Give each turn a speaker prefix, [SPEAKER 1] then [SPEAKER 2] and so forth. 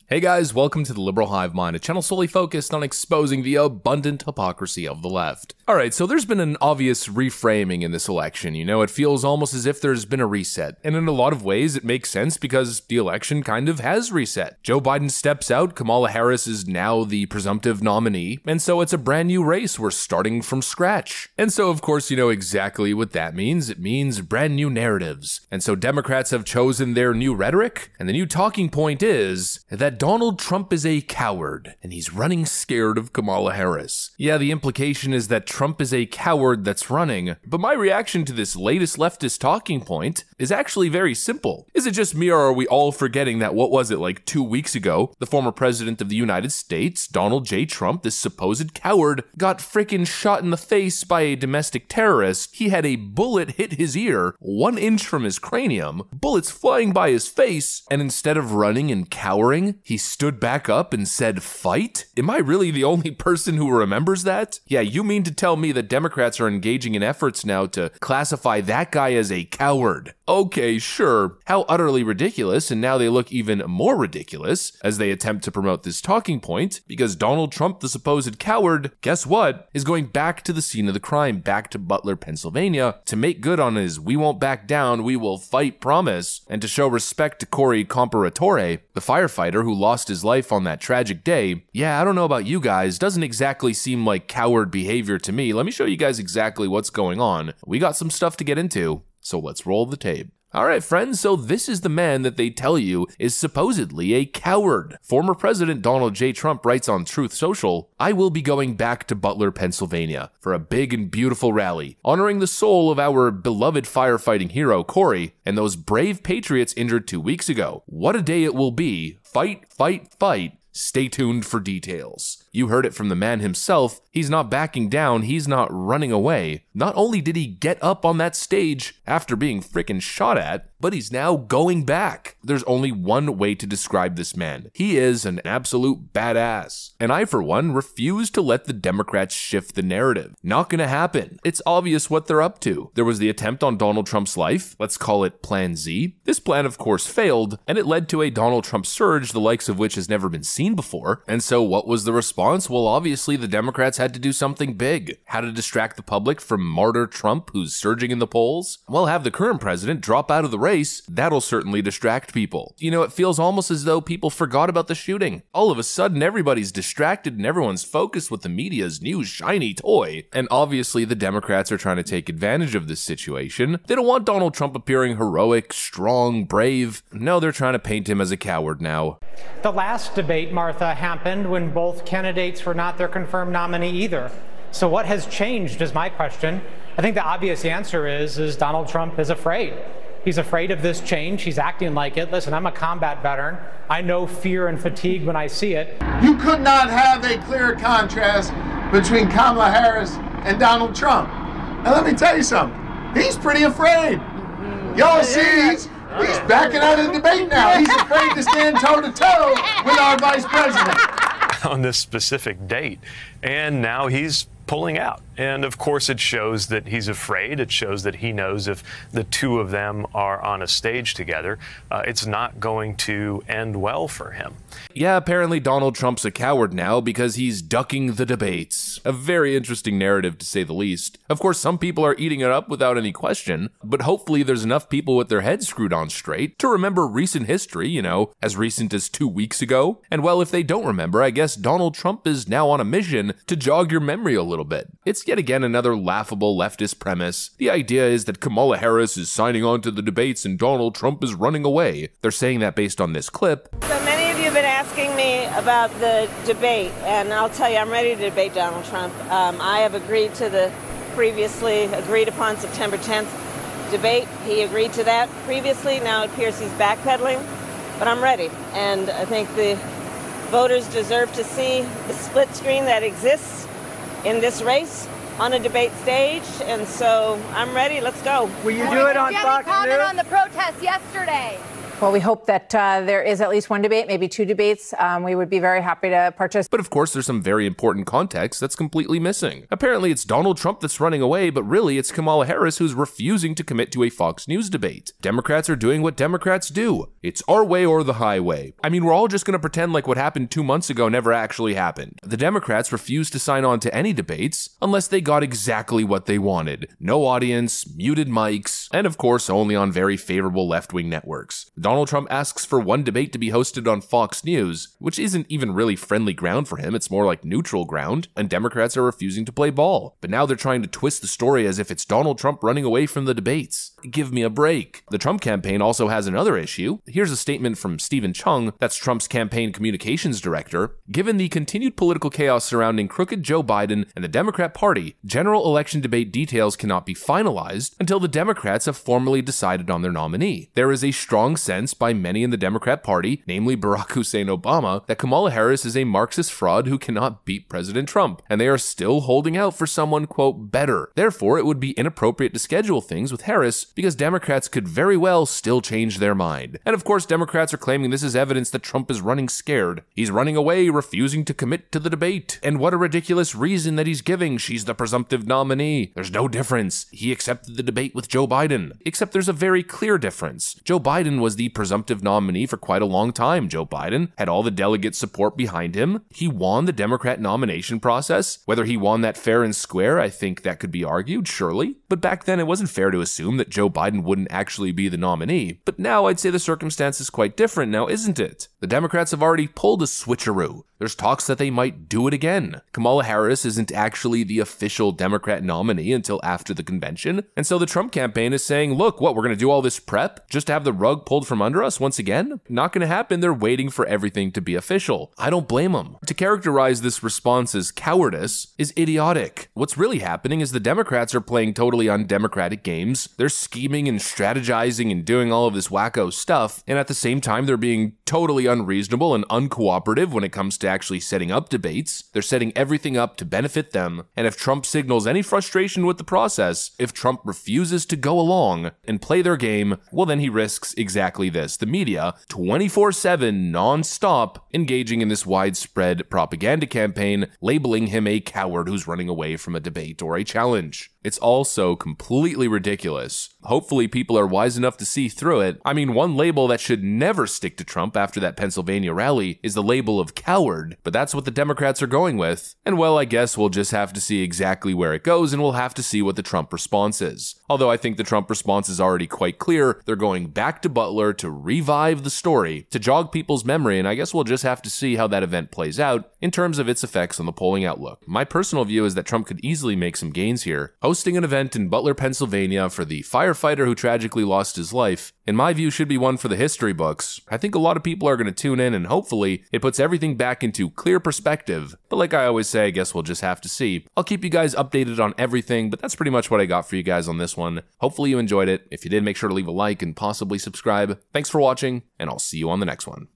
[SPEAKER 1] Hey guys, welcome to the Liberal Hive Mind, a channel solely focused on exposing the abundant hypocrisy of the left. Alright, so there's been an obvious reframing in this election, it feels almost as if there's been a reset. And in a lot of ways, it makes sense because the election kind of has reset. Joe Biden steps out, Kamala Harris is now the presumptive nominee, and so it's a brand new race, we're starting from scratch. And so of course you know exactly what that means, it means brand new narratives. And so Democrats have chosen their new rhetoric, and the new talking point is that Donald Trump is a coward, and he's running scared of Kamala Harris. Yeah, the implication is that Trump is a coward that's running, but my reaction to this latest leftist talking point is actually very simple. Is it just me, or are we all forgetting that, like 2 weeks ago, the former president of the United States, Donald J. Trump, this supposed coward, got frickin' shot in the face by a domestic terrorist. He had a bullet hit his ear, 1 inch from his cranium, bullets flying by his face, and instead of running and cowering, he stood back up and said, "Fight?" Am I really the only person who remembers that? Yeah, you mean to tell me that Democrats are engaging in efforts now to classify that guy as a coward? Okay, sure. How utterly ridiculous, and now they look even more ridiculous as they attempt to promote this talking point, because Donald Trump, the supposed coward, guess what, is going back to the scene of the crime, back to Butler, Pennsylvania, to make good on his "we won't back down, we will fight" promise, and to show respect to Corey Comparatore, the firefighter who lost his life on that tragic day. Yeah, I don't know about you guys, doesn't exactly seem like coward behavior to me. Let me show you guys exactly what's going on. We got some stuff to get into, so let's roll the tape. Alright friends, so this is the man that they tell you is supposedly a coward. Former President Donald J. Trump writes on Truth Social, "I will be going back to Butler, Pennsylvania for a big and beautiful rally, honoring the soul of our beloved firefighting hero, Corey, and those brave patriots injured 2 weeks ago. What a day it will be. Fight, fight, fight. Stay tuned for details." You heard it from the man himself. He's not backing down, he's not running away. Not only did he get up on that stage after being frickin' shot at, but he's now going back. There's only one way to describe this man. He is an absolute badass. And I, for one, refuse to let the Democrats shift the narrative. Not gonna happen. It's obvious what they're up to. There was the attempt on Donald Trump's life. Let's call it Plan Z. This plan, of course, failed, and it led to a Donald Trump surge, the likes of which has never been seen before. And so what was the response? Well, obviously the Democrats had to do something big. How to distract the public from martyr Trump, who's surging in the polls? Well, have the current president drop out of the race. That'll certainly distract people. It feels almost as though people forgot about the shooting. All of a sudden, everybody's distracted and everyone's focused with the media's new shiny toy. And obviously the Democrats are trying to take advantage of this situation. They don't want Donald Trump appearing heroic, strong, brave. No, they're trying to paint him as a coward now.
[SPEAKER 2] The last debate, Martha, happened when both candidates were not their confirmed nominee either. So what has changed is my question. I think the obvious answer is Donald Trump is afraid. He's afraid of this change. He's acting like it. Listen, I'm a combat veteran. I know fear and fatigue when I see it.
[SPEAKER 3] You could not have a clear contrast between Kamala Harris and Donald Trump. And let me tell you something. He's pretty afraid. Y'all see, he's backing out of the debate now. He's afraid to stand toe-to-toe with our vice president.
[SPEAKER 4] On this specific date, and now he's pulling out. And of course it shows that he's afraid. It shows that he knows if the two of them are on a stage together, it's not going to end well for him.
[SPEAKER 1] Yeah, apparently Donald Trump's a coward now because he's ducking the debates. A very interesting narrative, to say the least. Of course, some people are eating it up without any question, but hopefully there's enough people with their heads screwed on straight to remember recent history, as recent as 2 weeks ago. And well, if they don't remember, I guess Donald Trump is now on a mission to jog your memory a little bit. It's yet again another laughable leftist premise. The idea is that Kamala Harris is signing on to the debates and Donald Trump is running away. They're saying that based on this clip.
[SPEAKER 5] So many of you have been asking me about the debate, and I'll tell you, I'm ready to debate Donald Trump. I have agreed to the previously agreed upon September 10th debate. He agreed to that previously. Now it appears he's backpedaling, but I'm ready. And I think the voters deserve to see the split screen that exists in this race on a debate stage, and so I'm ready. Let's go.
[SPEAKER 6] Will you do it on Fox News?
[SPEAKER 7] Comment on the protest yesterday.
[SPEAKER 6] Well, we hope that there is at least one debate, maybe two debates. We would be very happy to participate.
[SPEAKER 1] But of course, there's some very important context that's completely missing. Apparently, it's Donald Trump that's running away, but really it's Kamala Harris who's refusing to commit to a Fox News debate. Democrats are doing what Democrats do. It's our way or the highway. I mean, we're all just going to pretend like what happened 2 months ago never actually happened. The Democrats refused to sign on to any debates unless they got exactly what they wanted. No audience, muted mics, and of course only on very favorable left-wing networks. Donald Trump asks for one debate to be hosted on Fox News, which isn't even really friendly ground for him, it's more like neutral ground, and Democrats are refusing to play ball. But now they're trying to twist the story as if it's Donald Trump running away from the debates. Give me a break. The Trump campaign also has another issue. Here's a statement from Stephen Chung, that's Trump's campaign communications director. Given the continued political chaos surrounding crooked Joe Biden and the Democrat Party, general election debate details cannot be finalized until the Democrats have formally decided on their nominee. There is a strong sense by many in the Democrat Party, namely Barack Hussein Obama, that Kamala Harris is a Marxist fraud who cannot beat President Trump, and they are still holding out for someone, quote, better. Therefore, it would be inappropriate to schedule things with Harris because Democrats could very well still change their mind. And of course, Democrats are claiming this is evidence that Trump is running scared. He's running away, refusing to commit to the debate. And what a ridiculous reason that he's giving. She's the presumptive nominee. There's no difference. He accepted the debate with Joe Biden. Except there's a very clear difference. Joe Biden was the presumptive nominee for quite a long time. Joe Biden had all the delegate support behind him. He won the Democrat nomination process. Whether he won that fair and square, I think that could be argued, surely. But back then, it wasn't fair to assume that Joe Biden wouldn't actually be the nominee. But now I'd say the circumstance is quite different now, isn't it? The Democrats have already pulled a switcheroo. There's talks that they might do it again. Kamala Harris isn't actually the official Democrat nominee until after the convention. And so the Trump campaign is saying, look, what, we're going to do all this prep just to have the rug pulled from under us once again? Not going to happen. They're waiting for everything to be official. I don't blame them. To characterize this response as cowardice is idiotic. What's really happening is the Democrats are playing totally undemocratic games. They're scheming and strategizing and doing all of this wacko stuff. And at the same time, they're being totally unreasonable and uncooperative when it comes to actually setting up debates. They're setting everything up to benefit them. And if Trump signals any frustration with the process, if Trump refuses to go along and play their game, well, then he risks exactly this. The media, 24/7, non-stop, engaging in this widespread propaganda campaign, labeling him a coward who's running away from a debate or a challenge. It's also completely ridiculous. Hopefully people are wise enough to see through it. I mean, one label that should never stick to Trump after that Pennsylvania rally is the label of coward, but that's what the Democrats are going with. And well, I guess we'll just have to see exactly where it goes, and we'll have to see what the Trump response is. Although I think the Trump response is already quite clear. They're going back to Butler to revive the story, to jog people's memory, and I guess we'll just have to see how that event plays out in terms of its effects on the polling outlook. My personal view is that Trump could easily make some gains here. Hosting an event in Butler, Pennsylvania for the firefighter who tragically lost his life, in my view, should be one for the history books. I think a lot of people are going to tune in, and hopefully it puts everything back into clear perspective. But like I always say, I guess we'll just have to see. I'll keep you guys updated on everything, but that's pretty much what I got for you guys on this one. Hopefully you enjoyed it. If you did, make sure to leave a like and possibly subscribe. Thanks for watching, and I'll see you on the next one.